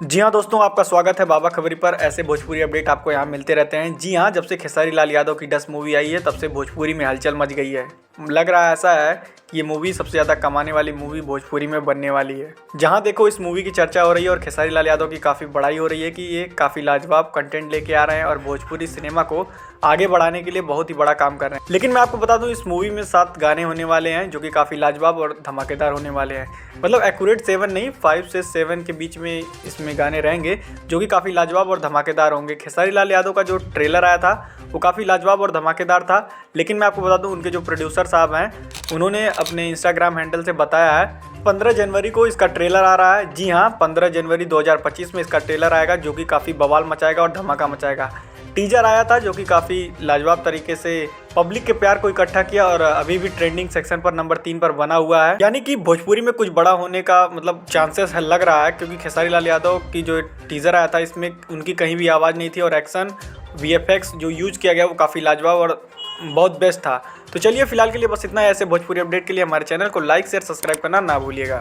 जी हाँ दोस्तों, आपका स्वागत है बाबा खबरी पर। ऐसे भोजपुरी अपडेट आपको यहाँ मिलते रहते हैं। जी हाँ, जब से खेसारी लाल यादव की 10 मूवी आई है तब से भोजपुरी में हलचल मच गई है। लग रहा ऐसा है कि ये मूवी सबसे ज़्यादा कमाने वाली मूवी भोजपुरी में बनने वाली है। जहाँ देखो इस मूवी की चर्चा हो रही है और खेसारी लाल यादव की काफ़ी बड़ाई हो रही है कि ये काफ़ी लाजवाब कंटेंट लेके आ रहे हैं और भोजपुरी सिनेमा को आगे बढ़ाने के लिए बहुत ही बड़ा काम कर रहे हैं। लेकिन मैं आपको बता दूं, इस मूवी में 7 गाने होने वाले हैं जो कि काफ़ी लाजवाब और धमाकेदार होने वाले हैं। मतलब एक्यूरेट 7 नहीं, 5 से 7 के बीच में इसमें गाने रहेंगे जो कि काफ़ी लाजवाब और धमाकेदार होंगे। खेसारी लाल यादव का जो ट्रेलर आया था वो काफ़ी लाजवाब और धमाकेदार था। लेकिन मैं आपको बता दूं, उनके जो प्रोड्यूसर साहब हैं उन्होंने अपने इंस्टाग्राम हैंडल से बताया है 15 जनवरी को इसका ट्रेलर आ रहा है। जी हाँ, 15 जनवरी 2025 में इसका ट्रेलर आएगा जो कि काफ़ी बवाल मचाएगा और धमाका मचाएगा। टीजर आया था जो कि काफ़ी लाजवाब तरीके से पब्लिक के प्यार को इकट्ठा किया और अभी भी ट्रेंडिंग सेक्शन पर नंबर 3 पर बना हुआ है। यानी कि भोजपुरी में कुछ बड़ा होने का मतलब चांसेस है, लग रहा है, क्योंकि खेसारी लाल यादव की जो टीजर आया था इसमें उनकी कहीं भी आवाज़ नहीं थी और एक्शन VFX जो यूज किया गया वो काफ़ी लाजवाब और बहुत बेस्ट था। तो चलिए फिलहाल के लिए बस इतना है। ऐसे भोजपुरी अपडेट के लिए हमारे चैनल को लाइक शेयर सब्सक्राइब करना ना भूलिएगा।